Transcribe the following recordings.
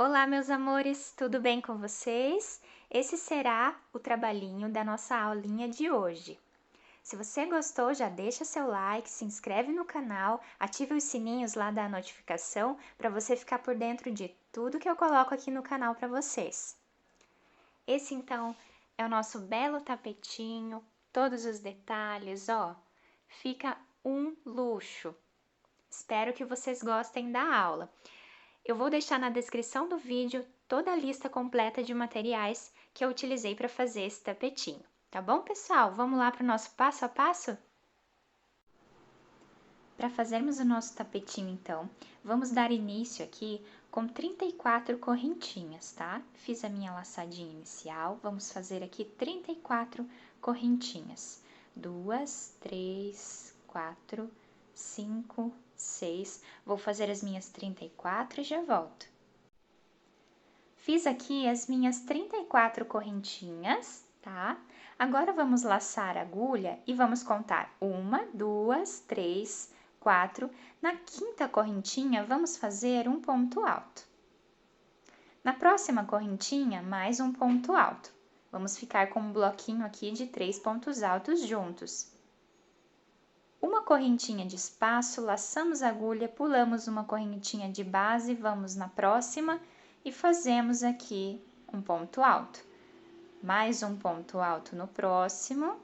Olá, meus amores, tudo bem com vocês? Esse será o trabalhinho da nossa aulinha de hoje. Se você gostou, já deixa seu like, se inscreve no canal, ative os sininhos lá da notificação para você ficar por dentro de tudo que eu coloco aqui no canal para vocês. Esse então é o nosso belo tapetinho, todos os detalhes, ó, fica um luxo. Espero que vocês gostem da aula. Eu vou deixar na descrição do vídeo toda a lista completa de materiais que eu utilizei para fazer esse tapetinho. Tá bom, pessoal? Vamos lá para o nosso passo a passo? Para fazermos o nosso tapetinho, então, vamos dar início aqui com 34 correntinhas, tá? Fiz a minha laçadinha inicial, vamos fazer aqui 34 correntinhas. 2, 3, 4, 5, 6. Vou fazer as minhas 34 e já volto. Fiz aqui as minhas 34 correntinhas, tá? Agora vamos laçar a agulha e vamos contar 1, 2, 3, 4. Na quinta correntinha, vamos fazer um ponto alto. Na próxima correntinha, mais um ponto alto. Vamos ficar com um bloquinho aqui de 3 pontos altos juntos. Uma correntinha de espaço, laçamos a agulha, pulamos uma correntinha de base, vamos na próxima e fazemos aqui um ponto alto. Mais um ponto alto no próximo,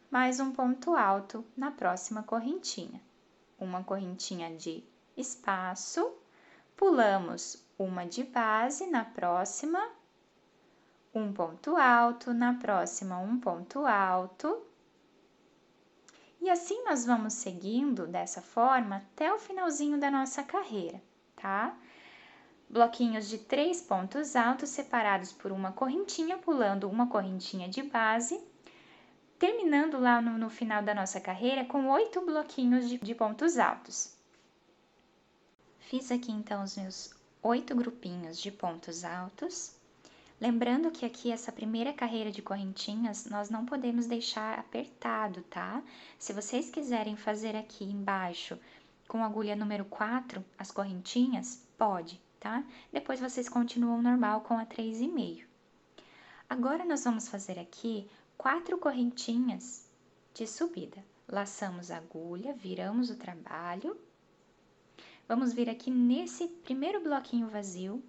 mais um ponto alto na próxima correntinha. Uma correntinha de espaço, pulamos uma de base na próxima, um ponto alto, na próxima um ponto alto. E assim nós vamos seguindo dessa forma até o finalzinho da nossa carreira, tá? Bloquinhos de 3 pontos altos separados por uma correntinha, pulando uma correntinha de base, terminando lá no final da nossa carreira com 8 bloquinhos de pontos altos. Fiz aqui então os meus 8 grupinhos de pontos altos. Lembrando que aqui essa primeira carreira de correntinhas nós não podemos deixar apertado, tá? Se vocês quiserem fazer aqui embaixo com a agulha número 4 as correntinhas, pode, tá? Depois vocês continuam normal com a 3,5. Agora nós vamos fazer aqui 4 correntinhas de subida. Laçamos a agulha, viramos o trabalho. Vamos vir aqui nesse primeiro bloquinho vazio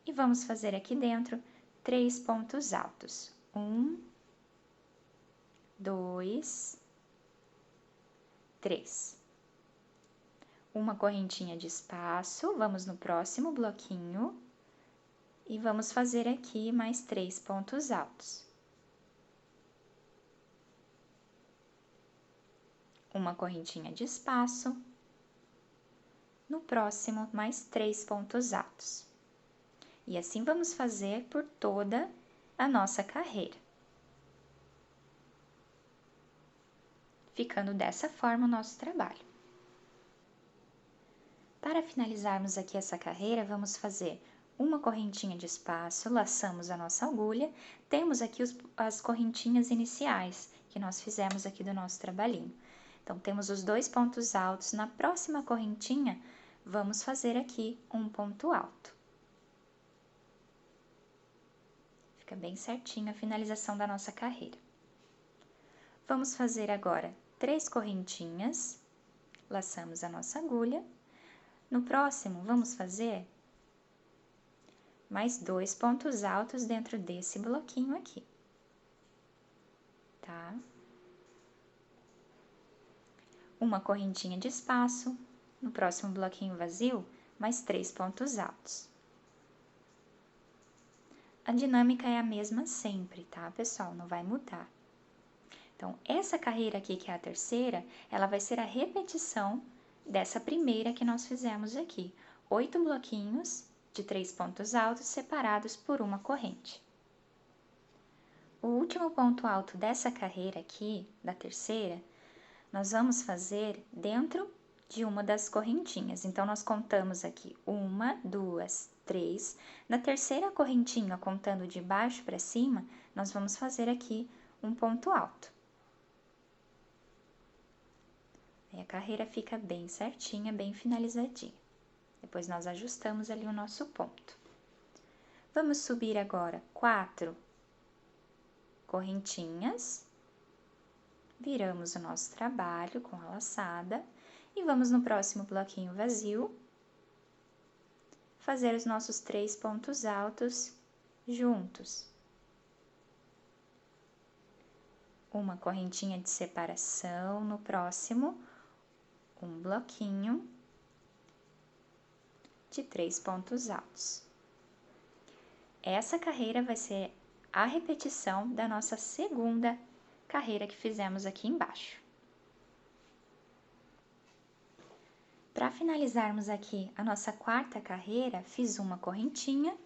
e vamos fazer aqui dentro 3 pontos altos. 1, 2, 3. Uma correntinha de espaço, vamos no próximo bloquinho e vamos fazer aqui mais 3 pontos altos. Uma correntinha de espaço, no próximo mais 3 pontos altos. E assim vamos fazer por toda a nossa carreira. Ficando dessa forma o nosso trabalho. Para finalizarmos aqui essa carreira, vamos fazer uma correntinha de espaço, laçamos a nossa agulha, temos aqui as correntinhas iniciais que nós fizemos aqui do nosso trabalhinho. Então, temos os 2 pontos altos, na próxima correntinha, vamos fazer aqui um ponto alto. Fica bem certinho a finalização da nossa carreira. Vamos fazer agora 3 correntinhas, laçamos a nossa agulha. No próximo, vamos fazer mais 2 pontos altos dentro desse bloquinho aqui, tá? Uma correntinha de espaço, no próximo bloquinho vazio, mais 3 pontos altos. A dinâmica é a mesma sempre, tá, pessoal? Não vai mudar. Então, essa carreira aqui, que é a terceira, ela vai ser a repetição dessa primeira que nós fizemos aqui. 8 bloquinhos de 3 pontos altos separados por uma corrente. O último ponto alto dessa carreira aqui, da terceira, nós vamos fazer dentro de uma das correntinhas. Então, nós contamos aqui 1, 2, 3. Na terceira correntinha, contando de baixo para cima, nós vamos fazer aqui um ponto alto. Aí a carreira fica bem certinha, bem finalizadinha. Depois nós ajustamos ali o nosso ponto. Vamos subir agora 4 correntinhas, viramos o nosso trabalho com a laçada e vamos no próximo bloquinho vazio fazer os nossos 3 pontos altos juntos. Uma correntinha de separação no próximo, um bloquinho de 3 pontos altos. Essa carreira vai ser a repetição da nossa segunda carreira que fizemos aqui embaixo. Para finalizarmos aqui a nossa quarta carreira, fiz uma correntinha.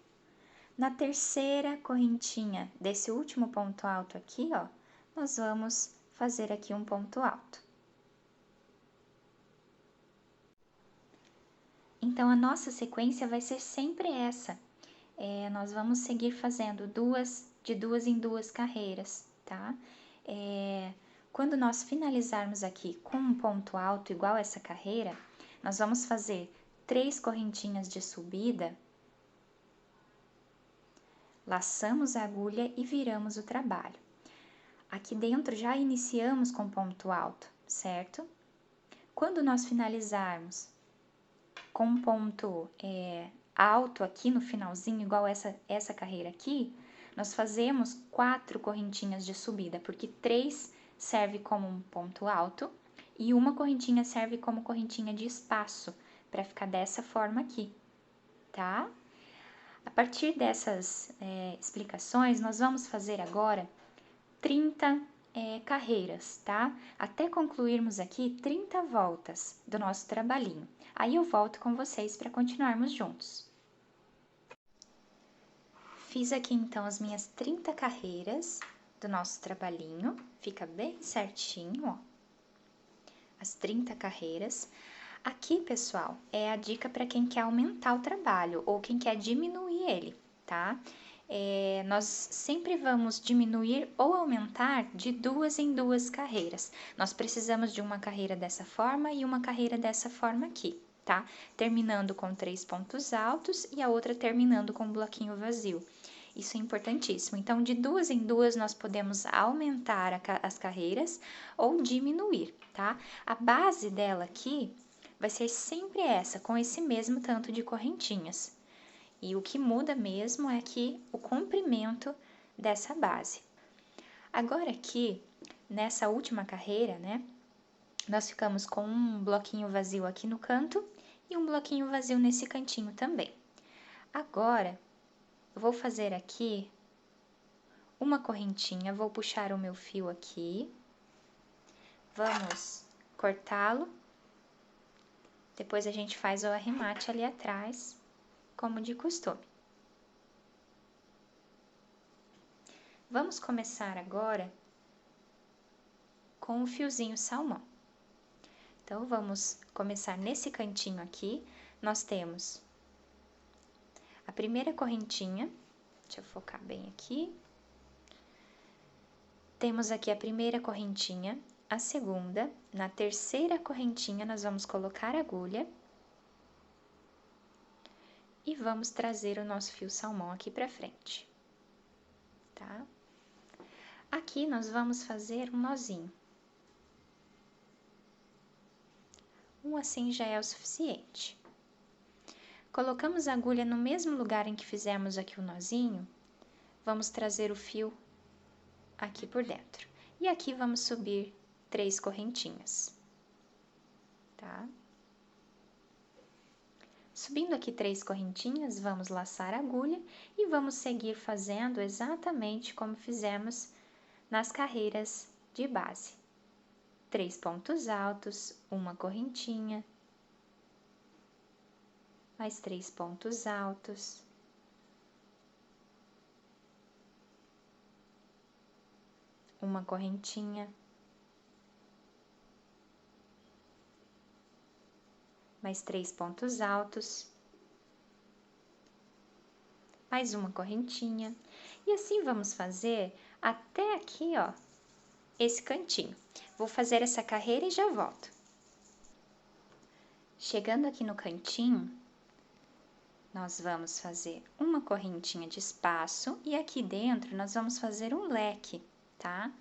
Na terceira correntinha desse último ponto alto aqui, ó, nós vamos fazer aqui um ponto alto. Então, a nossa sequência vai ser sempre essa. Nós vamos seguir fazendo de duas em duas carreiras, tá? Quando nós finalizarmos aqui com um ponto alto igual essa carreira, nós vamos fazer 3 correntinhas de subida, laçamos a agulha e viramos o trabalho. Aqui dentro já iniciamos com ponto alto, certo? Quando nós finalizarmos com um ponto alto aqui no finalzinho, igual essa carreira aqui, nós fazemos 4 correntinhas de subida, porque 3 serve como um ponto alto e uma correntinha serve como correntinha de espaço, para ficar dessa forma aqui, tá? A partir dessas explicações, nós vamos fazer agora 30 carreiras, tá? Até concluirmos aqui 30 voltas do nosso trabalhinho. Aí eu volto com vocês para continuarmos juntos. Fiz aqui então as minhas 30 carreiras do nosso trabalhinho, fica bem certinho, ó. As 30 carreiras. Aqui, pessoal, é a dica para quem quer aumentar o trabalho ou quem quer diminuir ele, tá? Nós sempre vamos diminuir ou aumentar de 2 em 2 carreiras. Nós precisamos de uma carreira dessa forma e uma carreira dessa forma aqui, tá? Terminando com 3 pontos altos e a outra terminando com um bloquinho vazio. Isso é importantíssimo. Então, de 2 em 2, nós podemos aumentar as carreiras ou diminuir, tá? A base dela aqui vai ser sempre essa, com esse mesmo tanto de correntinhas. E o que muda mesmo é que o comprimento dessa base. Agora aqui, nessa última carreira, né, nós ficamos com um bloquinho vazio aqui no canto e um bloquinho vazio nesse cantinho também. Agora, eu vou fazer aqui uma correntinha, vou puxar o meu fio aqui, vamos cortá-lo, depois a gente faz o arremate ali atrás, como de costume. Vamos começar agora com o fiozinho salmão. Então, vamos começar nesse cantinho aqui, nós temos a primeira correntinha, deixa eu focar bem aqui. Temos aqui a primeira correntinha, a segunda, na terceira correntinha nós vamos colocar a agulha e vamos trazer o nosso fio salmão aqui pra frente, tá? Aqui nós vamos fazer um nozinho. Um assim já é o suficiente. Colocamos a agulha no mesmo lugar em que fizemos aqui o nozinho, vamos trazer o fio aqui por dentro. E aqui vamos subir 3 correntinhas, tá? Subindo aqui 3 correntinhas, vamos laçar a agulha e vamos seguir fazendo exatamente como fizemos nas carreiras de base. 3 pontos altos, uma correntinha, mais 3 pontos altos, uma correntinha, mais 3 pontos altos, mais uma correntinha, e assim vamos fazer até aqui, ó, esse cantinho. Vou fazer essa carreira e já volto. Chegando aqui no cantinho, nós vamos fazer uma correntinha de espaço e aqui dentro nós vamos fazer um leque, tá?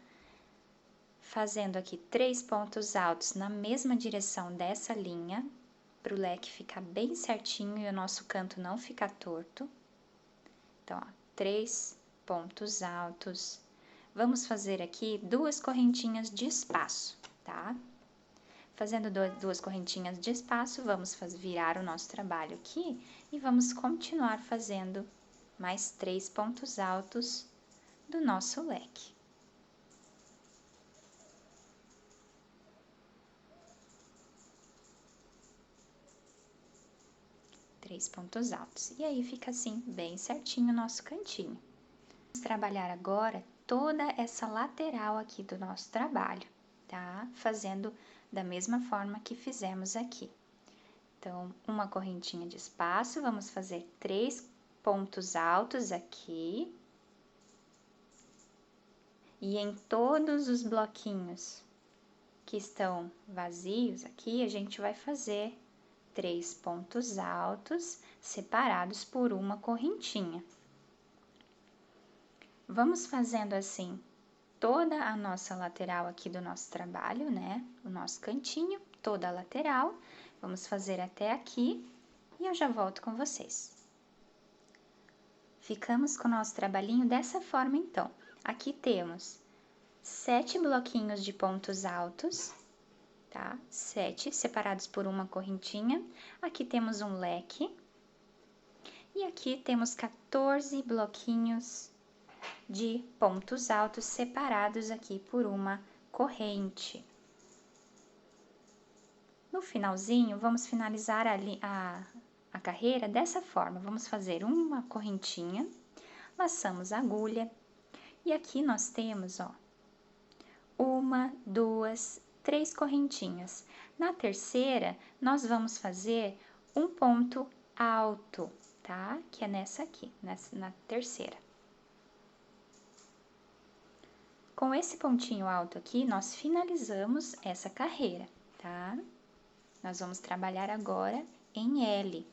Fazendo aqui 3 pontos altos na mesma direção dessa linha, para o leque ficar bem certinho e o nosso canto não ficar torto. Então, ó, 3 pontos altos. Vamos fazer aqui 2 correntinhas de espaço, tá? Fazendo duas correntinhas de espaço, vamos virar o nosso trabalho aqui e vamos continuar fazendo mais 3 pontos altos do nosso leque. Três pontos altos. E aí fica assim, bem certinho o nosso cantinho. Vamos trabalhar agora toda essa lateral aqui do nosso trabalho, tá? Fazendo da mesma forma que fizemos aqui. Então, uma correntinha de espaço, vamos fazer 3 pontos altos aqui. E em todos os bloquinhos que estão vazios aqui, a gente vai fazer 3 pontos altos separados por uma correntinha. Vamos fazendo assim toda a nossa lateral aqui do nosso trabalho, né? O nosso cantinho, toda a lateral. Vamos fazer até aqui e eu já volto com vocês. Ficamos com o nosso trabalhinho dessa forma, então. Aqui temos 7 bloquinhos de pontos altos, tá? 7 separados por uma correntinha. Aqui temos um leque. E aqui temos 14 bloquinhos de pontos altos separados aqui por uma corrente. No finalzinho, vamos finalizar a carreira dessa forma. Vamos fazer uma correntinha, laçamos a agulha e aqui nós temos, ó, 1, 2, 3 correntinhas. Na terceira, nós vamos fazer um ponto alto, tá? Que é nessa aqui, na terceira. Com esse pontinho alto aqui, nós finalizamos essa carreira, tá? Nós vamos trabalhar agora em L.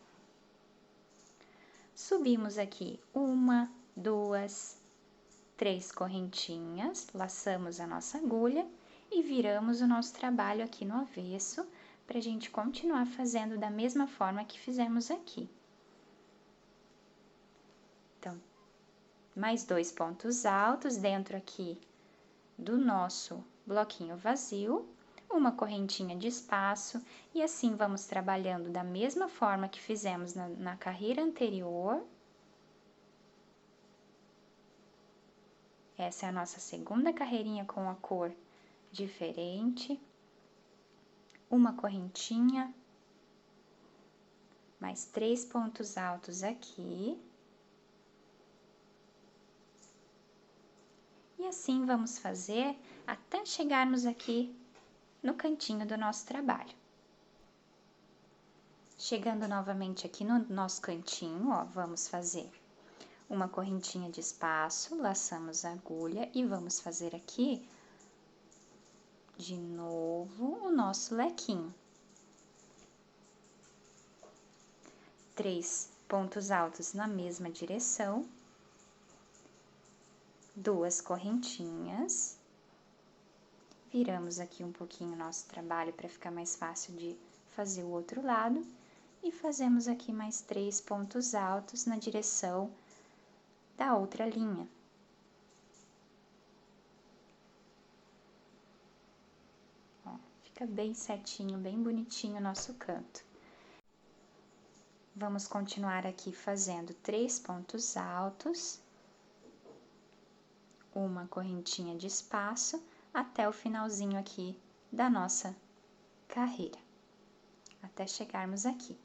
Subimos aqui 1, 2, 3 correntinhas, laçamos a nossa agulha e viramos o nosso trabalho aqui no avesso, para a gente continuar fazendo da mesma forma que fizemos aqui. Então, mais 2 pontos altos dentro aqui do nosso bloquinho vazio, uma correntinha de espaço, e assim vamos trabalhando da mesma forma que fizemos na carreira anterior. Essa é a nossa segunda carreirinha com a cor diferente. Uma correntinha, mais 3 pontos altos aqui. E assim vamos fazer até chegarmos aqui no cantinho do nosso trabalho. Chegando novamente aqui no nosso cantinho, ó, vamos fazer uma correntinha de espaço, laçamos a agulha e vamos fazer aqui de novo o nosso lequinho. 3 pontos altos na mesma direção, 2 correntinhas, viramos aqui um pouquinho o nosso trabalho para ficar mais fácil de fazer o outro lado e fazemos aqui mais 3 pontos altos na direção da outra linha. Ó, fica bem certinho, bem bonitinho o nosso canto. Vamos continuar aqui fazendo 3 pontos altos, uma correntinha de espaço, até o finalzinho aqui da nossa carreira, até chegarmos aqui.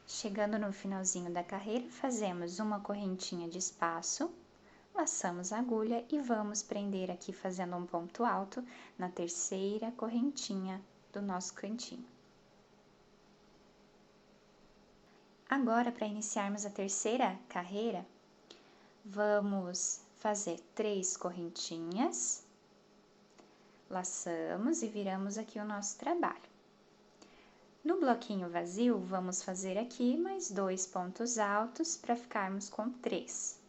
Chegando no finalzinho da carreira, fazemos uma correntinha de espaço, laçamos a agulha e vamos prender aqui fazendo um ponto alto na terceira correntinha do nosso cantinho. Agora, para iniciarmos a terceira carreira, vamos fazer 3 correntinhas, laçamos e viramos aqui o nosso trabalho. No bloquinho vazio, vamos fazer aqui mais 2 pontos altos para ficarmos com 3.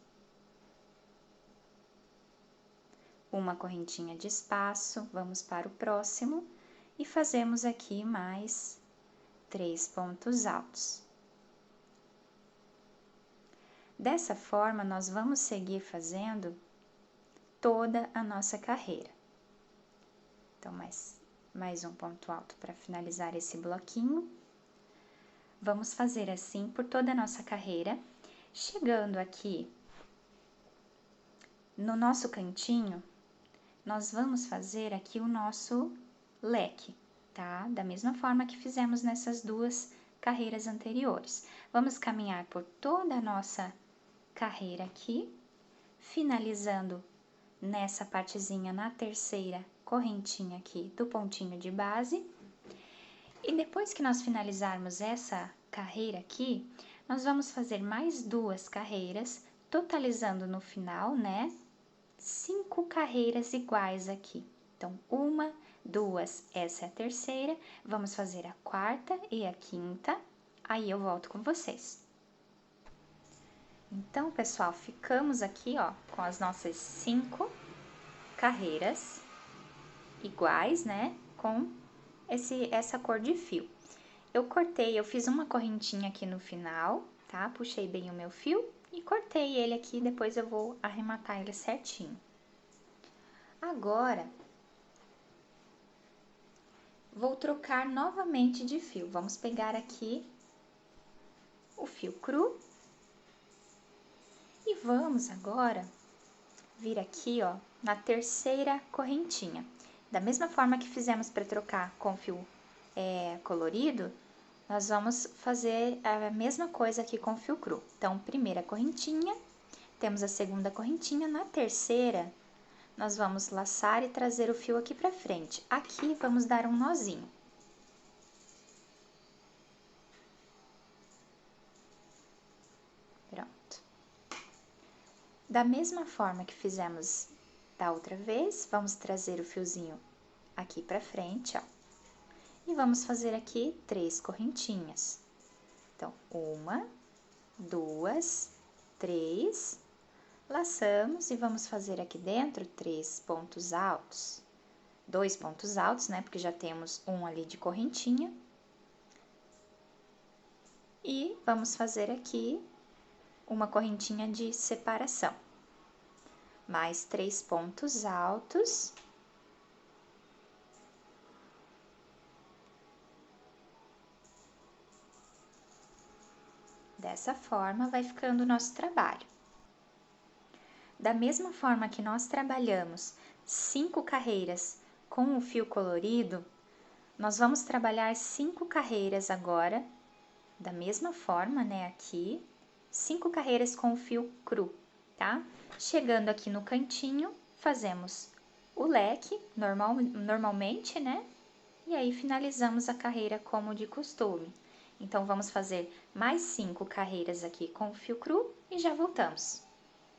Uma correntinha de espaço, vamos para o próximo e fazemos aqui mais 3 pontos altos. Dessa forma, nós vamos seguir fazendo toda a nossa carreira. Então, mais um ponto alto para finalizar esse bloquinho. Vamos fazer assim por toda a nossa carreira, chegando aqui no nosso cantinho, nós vamos fazer aqui o nosso leque, tá? Da mesma forma que fizemos nessas duas carreiras anteriores. Vamos caminhar por toda a nossa carreira aqui, finalizando nessa partezinha na terceira correntinha aqui do pontinho de base. E depois que nós finalizarmos essa carreira aqui, nós vamos fazer mais 2 carreiras, totalizando no final, né, 5 carreiras iguais aqui. Então, 1, 2, essa é a terceira, vamos fazer a quarta e a quinta, aí eu volto com vocês. Então, pessoal, ficamos aqui, ó, com as nossas 5 carreiras iguais, né, com essa cor de fio. Eu fiz uma correntinha aqui no final, tá? Puxei bem o meu fio e cortei ele aqui, depois eu vou arrematar ele certinho. Agora, vou trocar novamente de fio. Vamos pegar aqui o fio cru e vamos agora vir aqui, ó, na terceira correntinha. Da mesma forma que fizemos para trocar com fio colorido, nós vamos fazer a mesma coisa aqui com fio cru. Então, primeira correntinha, temos a segunda correntinha, na terceira, nós vamos laçar e trazer o fio aqui pra frente. Aqui, vamos dar um nozinho. Pronto. Da mesma forma que fizemos da outra vez, vamos trazer o fiozinho aqui pra frente, ó. E vamos fazer aqui 3 correntinhas. Então, 1, 2, 3, laçamos e vamos fazer aqui dentro 3 pontos altos. 2 pontos altos, né? Porque já temos um ali de correntinha. E vamos fazer aqui uma correntinha de separação. Mais 3 pontos altos. Dessa forma, vai ficando o nosso trabalho. Da mesma forma que nós trabalhamos 5 carreiras com o fio colorido, nós vamos trabalhar 5 carreiras agora, da mesma forma, né, aqui, 5 carreiras com o fio cru, tá? Chegando aqui no cantinho, fazemos o leque, normalmente, né? E aí, finalizamos a carreira como de costume. Então, vamos fazer mais 5 carreiras aqui com o fio cru e já voltamos.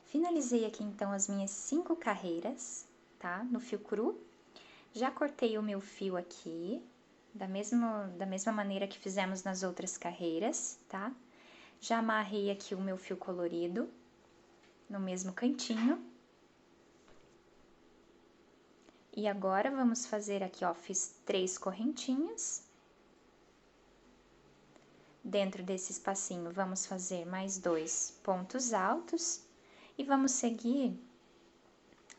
Finalizei aqui, então, as minhas 5 carreiras, tá? No fio cru. Já cortei o meu fio aqui, da mesma maneira que fizemos nas outras carreiras, tá? Já amarrei aqui o meu fio colorido no mesmo cantinho. E agora, vamos fazer aqui, ó, fiz 3 correntinhas. Dentro desse espacinho, vamos fazer mais 2 pontos altos. E vamos seguir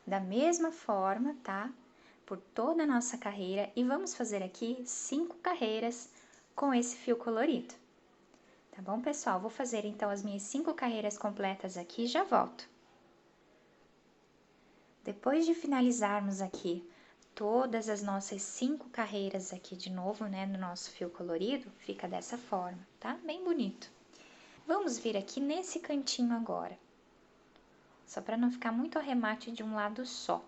da mesma forma, tá? Por toda a nossa carreira. E vamos fazer aqui 5 carreiras com esse fio colorido. Tá bom, pessoal? Vou fazer, então, as minhas 5 carreiras completas aqui e já volto. Depois de finalizarmos aqui todas as nossas 5 carreiras aqui de novo, né, no nosso fio colorido, fica dessa forma, tá? Bem bonito. Vamos vir aqui nesse cantinho agora, só para não ficar muito arremate de um lado só.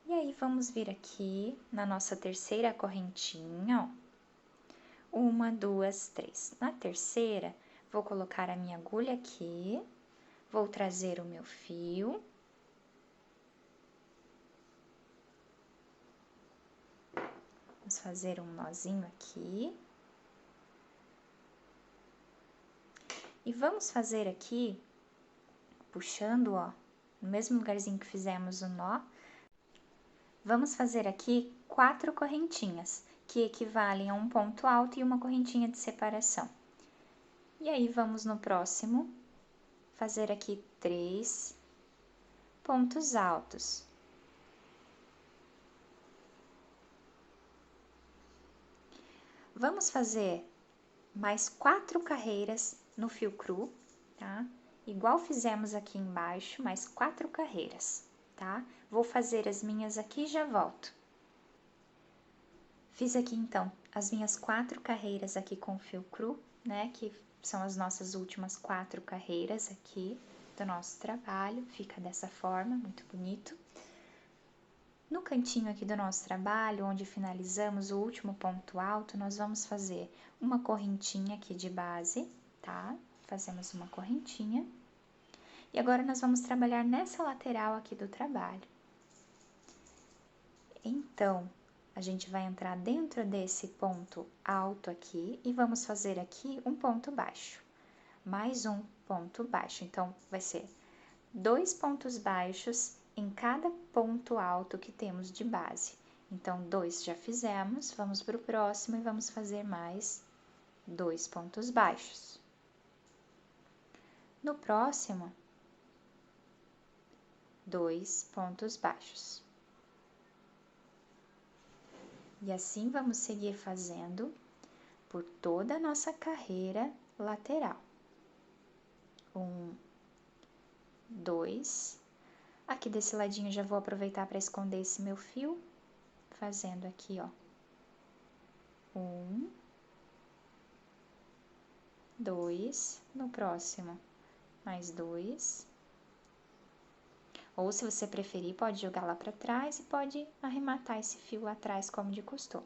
E aí, vamos vir aqui na nossa terceira correntinha, ó. 1, 2, 3. Na terceira, vou colocar a minha agulha aqui, vou trazer o meu fio. Vamos fazer um nozinho aqui. E vamos fazer aqui, puxando, ó, no mesmo lugarzinho que fizemos o nó, vamos fazer aqui 4 correntinhas, que equivalem a um ponto alto e uma correntinha de separação. E aí, vamos no próximo, fazer aqui 3 pontos altos. Vamos fazer mais 4 carreiras no fio cru, tá? Igual fizemos aqui embaixo, mais 4 carreiras, tá? Vou fazer as minhas aqui e já volto. Fiz aqui, então, as minhas 4 carreiras aqui com fio cru, né? Que são as nossas últimas 4 carreiras aqui do nosso trabalho. Fica dessa forma, muito bonito. No cantinho aqui do nosso trabalho, onde finalizamos o último ponto alto, nós vamos fazer uma correntinha aqui de base, tá? Fazemos uma correntinha. E agora nós vamos trabalhar nessa lateral aqui do trabalho. Então, a gente vai entrar dentro desse ponto alto aqui e vamos fazer aqui um ponto baixo. Mais um ponto baixo. Então, vai ser 2 pontos baixos em cada ponto alto que temos de base. Então, 2 já fizemos, vamos para o próximo e vamos fazer mais 2 pontos baixos. No próximo, 2 pontos baixos. E assim vamos seguir fazendo por toda a nossa carreira lateral. 1, 2. Aqui desse ladinho já vou aproveitar para esconder esse meu fio, fazendo aqui, ó. 1, 2, no próximo, mais 2. Ou, se você preferir, pode jogar lá para trás e pode arrematar esse fio lá atrás, como de costume.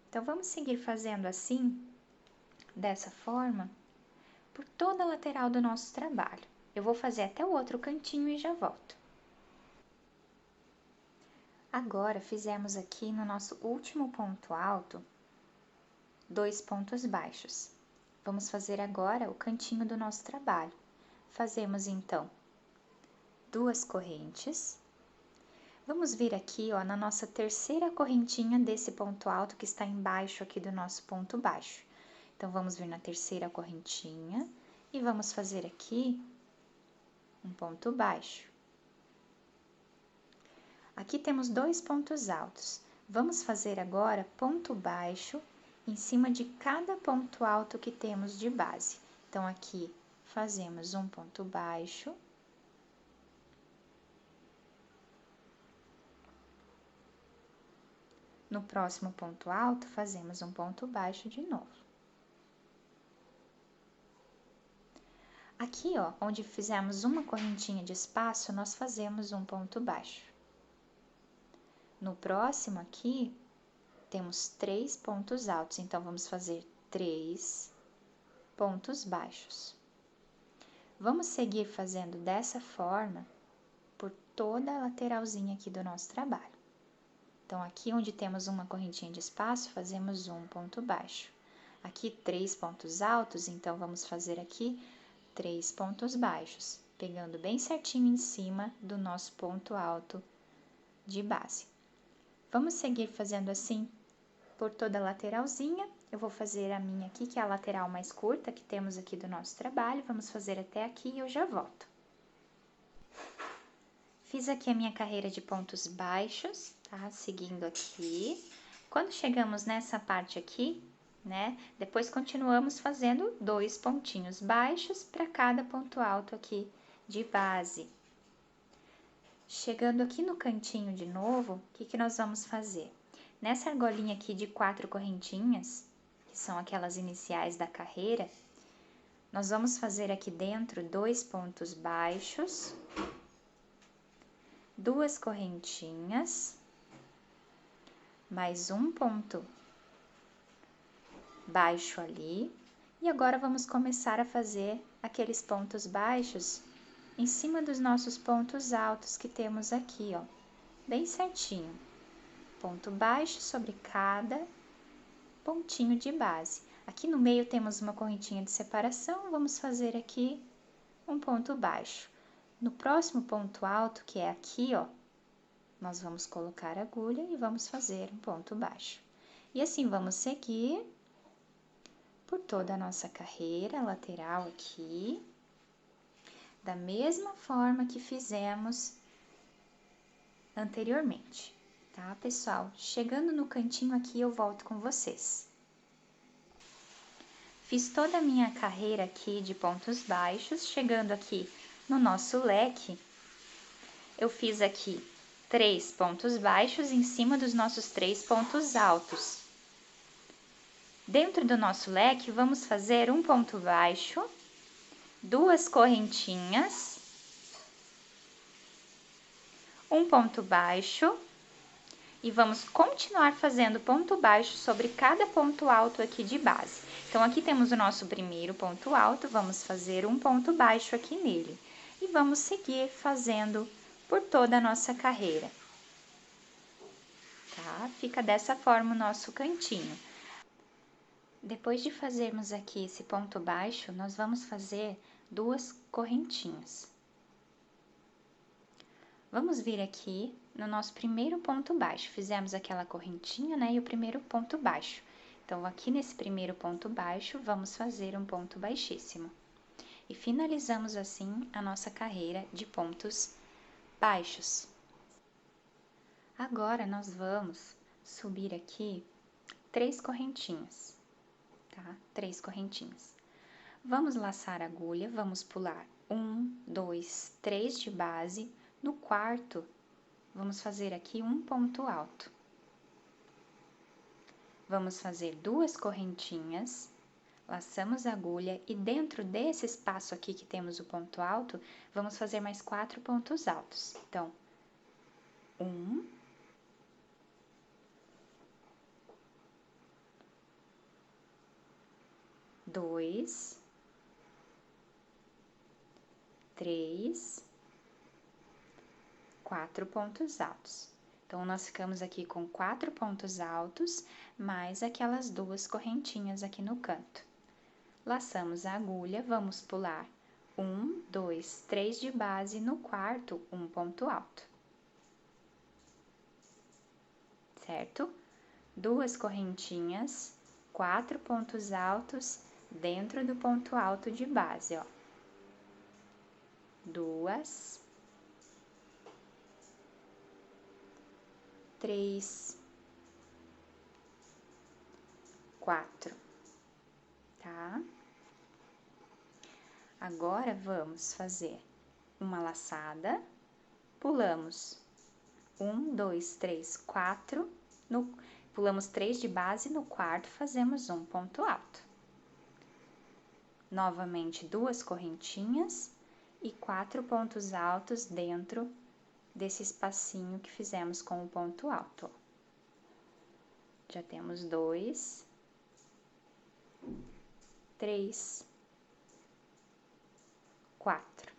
Então, vamos seguir fazendo assim, dessa forma, por toda a lateral do nosso trabalho. Eu vou fazer até o outro cantinho e já volto. Agora, fizemos aqui no nosso último ponto alto, 2 pontos baixos. Vamos fazer agora o cantinho do nosso trabalho. Fazemos, então, 2 correntes. Vamos vir aqui, ó, na nossa terceira correntinha desse ponto alto que está embaixo aqui do nosso ponto baixo. Então, vamos vir na terceira correntinha e vamos fazer aqui um ponto baixo. Aqui temos 2 pontos altos. Vamos fazer agora ponto baixo em cima de cada ponto alto que temos de base. Então, aqui fazemos um ponto baixo. No próximo ponto alto, fazemos um ponto baixo de novo. Aqui, ó, onde fizemos uma correntinha de espaço, nós fazemos um ponto baixo. No próximo aqui, temos 3 pontos altos, então, vamos fazer 3 pontos baixos. Vamos seguir fazendo dessa forma por toda a lateralzinha aqui do nosso trabalho. Então, aqui onde temos uma correntinha de espaço, fazemos um ponto baixo. Aqui, 3 pontos altos, então, vamos fazer aqui 3 pontos baixos, pegando bem certinho em cima do nosso ponto alto de base. Vamos seguir fazendo assim por toda a lateralzinha. Eu vou fazer a minha aqui, que é a lateral mais curta que temos aqui do nosso trabalho. Vamos fazer até aqui e eu já volto. Fiz aqui a minha carreira de pontos baixos, tá? Seguindo aqui. Quando chegamos nessa parte aqui, né? Depois continuamos fazendo 2 pontinhos baixos para cada ponto alto aqui de base. Chegando aqui no cantinho de novo, o que que nós vamos fazer? Nessa argolinha aqui de 4 correntinhas, que são aquelas iniciais da carreira, nós vamos fazer aqui dentro 2 pontos baixos, 2 correntinhas, mais um ponto baixo ali, e agora vamos começar a fazer aqueles pontos baixos em cima dos nossos pontos altos que temos aqui, ó, bem certinho. Ponto baixo sobre cada pontinho de base. Aqui no meio temos uma correntinha de separação, vamos fazer aqui um ponto baixo. No próximo ponto alto, que é aqui, ó, nós vamos colocar a agulha e vamos fazer um ponto baixo. E assim vamos seguir por toda a nossa carreira lateral aqui, da mesma forma que fizemos anteriormente, tá, pessoal? Chegando no cantinho aqui, eu volto com vocês. Fiz toda a minha carreira aqui de pontos baixos, chegando aqui no nosso leque, eu fiz aqui 3 pontos baixos em cima dos nossos 3 pontos altos. Dentro do nosso leque, vamos fazer um ponto baixo, 2 correntinhas, um ponto baixo, e vamos continuar fazendo ponto baixo sobre cada ponto alto aqui de base. Então, aqui temos o nosso primeiro ponto alto, vamos fazer um ponto baixo aqui nele. E vamos seguir fazendo por toda a nossa carreira. Tá? Fica dessa forma o nosso cantinho. Depois de fazermos aqui esse ponto baixo, nós vamos fazer 2 correntinhas. Vamos vir aqui no nosso primeiro ponto baixo, fizemos aquela correntinha, né, e o primeiro ponto baixo. Então, aqui nesse primeiro ponto baixo, vamos fazer um ponto baixíssimo. E finalizamos assim a nossa carreira de pontos baixos. Agora, nós vamos subir aqui 3 correntinhas, tá? 3 correntinhas. Vamos laçar a agulha, vamos pular 1, 2, 3 de base. No quarto, vamos fazer aqui um ponto alto. Vamos fazer 2 correntinhas, laçamos a agulha e dentro desse espaço aqui que temos o ponto alto, vamos fazer mais 4 pontos altos. Então, 1, 2, 3, 4 pontos altos. Então, nós ficamos aqui com 4 pontos altos, mais aquelas 2 correntinhas aqui no canto. Laçamos a agulha, vamos pular 1, 2, 3 de base, no quarto, um ponto alto. Certo? 2 correntinhas, 4 pontos altos dentro do ponto alto de base, ó. 2, 3, 4, tá? Agora, vamos fazer uma laçada, pulamos 1, 2, 3, 4, pulamos 3 de base, no quarto fazemos um ponto alto. Novamente, 2 correntinhas e 4 pontos altos dentro desse espacinho que fizemos com o ponto alto, ó. Já temos 2, 3, 4.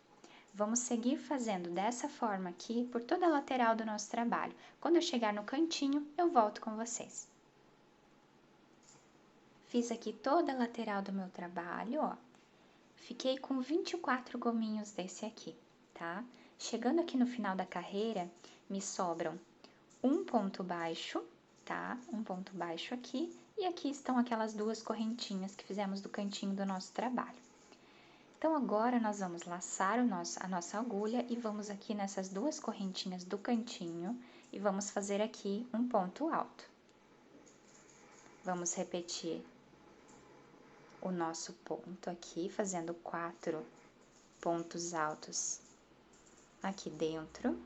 Vamos seguir fazendo dessa forma aqui por toda a lateral do nosso trabalho. Quando eu chegar no cantinho, eu volto com vocês. Fiz aqui toda a lateral do meu trabalho, ó. Fiquei com 24 gominhos desse aqui, tá? Chegando aqui no final da carreira, me sobram um ponto baixo, tá? Um ponto baixo aqui, e aqui estão aquelas 2 correntinhas que fizemos do cantinho do nosso trabalho. Então, agora, nós vamos laçar a nossa agulha e vamos aqui nessas 2 correntinhas do cantinho e vamos fazer aqui um ponto alto. Vamos repetir o nosso ponto aqui, fazendo 4 pontos altos aqui dentro.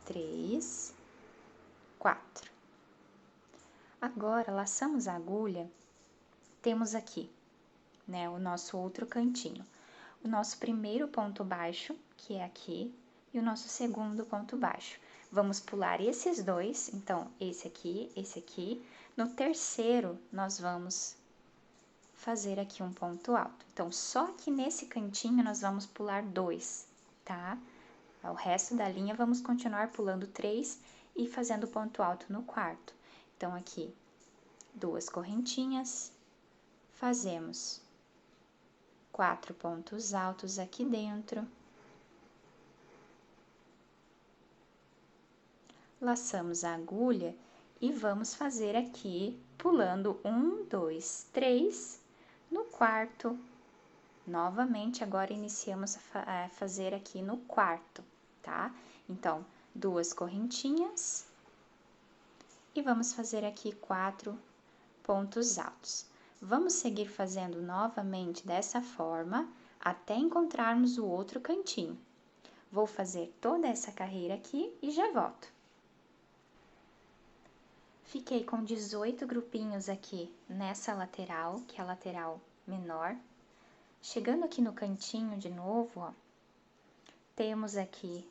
3, 4. Agora, laçamos a agulha, temos aqui, né, o nosso outro cantinho. O nosso primeiro ponto baixo, que é aqui, e o nosso segundo ponto baixo. Vamos pular esses 2, então, esse aqui. No terceiro, nós vamos fazer aqui um ponto alto. Então, só que nesse cantinho, nós vamos pular 2, tá? O resto da linha, vamos continuar pulando 3 e fazendo ponto alto no quarto. Então, aqui, 2 correntinhas, fazemos 4 pontos altos aqui dentro, laçamos a agulha e vamos fazer aqui, pulando 1, 2, 3, no quarto. Novamente, agora iniciamos a fazer aqui no quarto, tá? Então, 2 correntinhas e vamos fazer aqui 4 pontos altos. Vamos seguir fazendo novamente dessa forma até encontrarmos o outro cantinho. Vou fazer toda essa carreira aqui e já volto. Fiquei com 18 grupinhos aqui nessa lateral, que é a lateral menor. Chegando aqui no cantinho de novo, ó, temos aqui,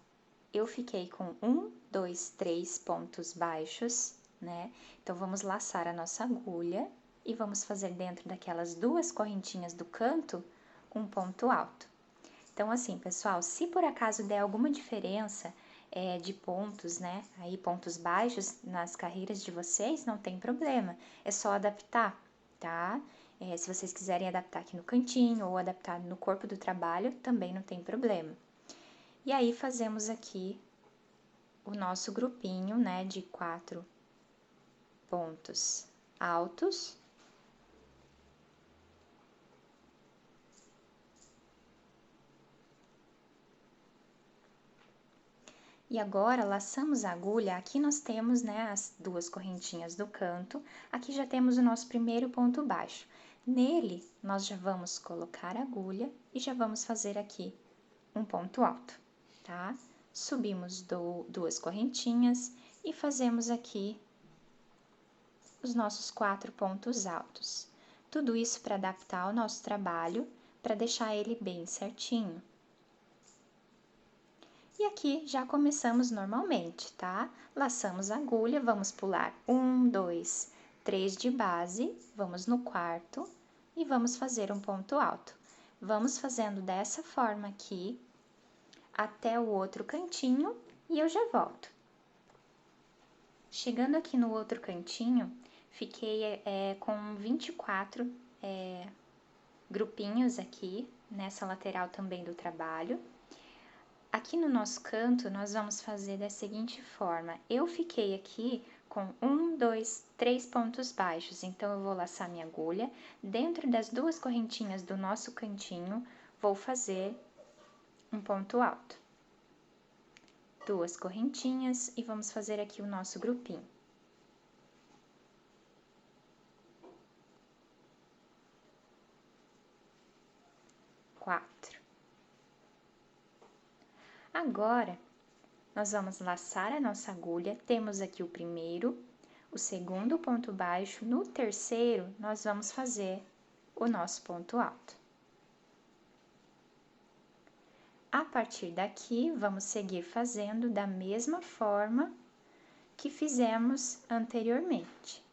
eu fiquei com 1, 2, 3 pontos baixos, né? Então, vamos laçar a nossa agulha e vamos fazer dentro daquelas 2 correntinhas do canto, um ponto alto. Então, assim, pessoal, se por acaso der alguma diferença de pontos, né? Aí, pontos baixos nas carreiras de vocês, não tem problema, é só adaptar, tá? Se vocês quiserem adaptar aqui no cantinho ou adaptar no corpo do trabalho, também não tem problema. E aí, fazemos aqui o nosso grupinho, né, de 4 pontos altos. E agora, laçamos a agulha, aqui nós temos, né, as 2 correntinhas do canto, aqui já temos o nosso primeiro ponto baixo. Nele, nós já vamos colocar a agulha e já vamos fazer aqui um ponto alto, tá? Subimos 2 correntinhas e fazemos aqui os nossos 4 pontos altos. Tudo isso para adaptar o nosso trabalho, para deixar ele bem certinho. E aqui já começamos normalmente, tá? Laçamos a agulha, vamos pular 1, 2, 3 de base, vamos no quarto e vamos fazer um ponto alto. Vamos fazendo dessa forma aqui até o outro cantinho e eu já volto. Chegando aqui no outro cantinho, fiquei com 24 grupinhos aqui, nessa lateral também do trabalho. Aqui no nosso canto, nós vamos fazer da seguinte forma, eu fiquei aqui com 1, 2, 3 pontos baixos, então eu vou laçar minha agulha, dentro das 2 correntinhas do nosso cantinho, vou fazer um ponto alto. 2 correntinhas e vamos fazer aqui o nosso grupinho. Quatro. Agora, nós vamos laçar a nossa agulha, temos aqui o primeiro, o segundo ponto baixo, no terceiro, nós vamos fazer o nosso ponto alto. A partir daqui, vamos seguir fazendo da mesma forma que fizemos anteriormente.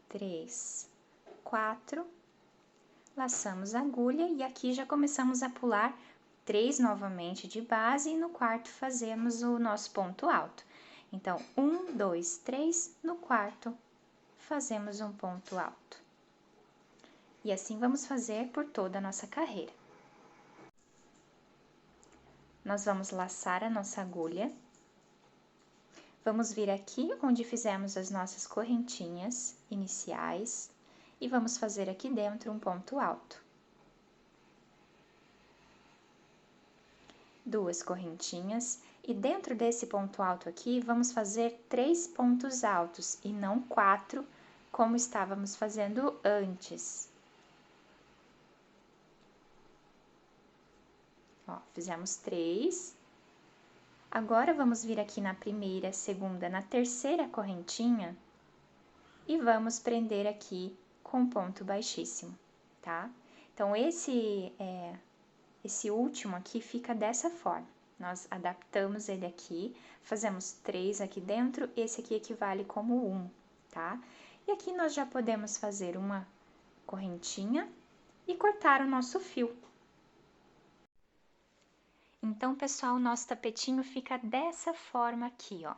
3, 4, laçamos a agulha e aqui já começamos a pular 3 novamente de base e no quarto fazemos o nosso ponto alto. Então, 1, 2, 3, no quarto fazemos um ponto alto. E assim vamos fazer por toda a nossa carreira. Nós vamos laçar a nossa agulha. Vamos vir aqui onde fizemos as nossas correntinhas iniciais e vamos fazer aqui dentro um ponto alto. 2 correntinhas e dentro desse ponto alto aqui, vamos fazer 3 pontos altos e não 4, como estávamos fazendo antes. Ó, fizemos 3. Agora, vamos vir aqui na primeira, segunda, na terceira correntinha e vamos prender aqui com ponto baixíssimo, tá? Então, esse último aqui fica dessa forma. Nós adaptamos ele aqui, fazemos 3 aqui dentro, esse aqui equivale como 1, tá? E aqui nós já podemos fazer uma correntinha e cortar o nosso fio. Então, pessoal, o nosso tapetinho fica dessa forma aqui, ó,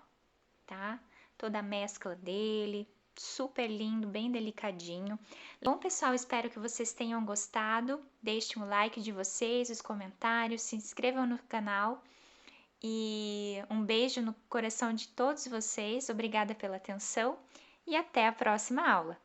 tá? Toda a mescla dele, super lindo, bem delicadinho. Bom, pessoal, espero que vocês tenham gostado. Deixem o like de vocês, os comentários, se inscrevam no canal. E um beijo no coração de todos vocês. Obrigada pela atenção e até a próxima aula.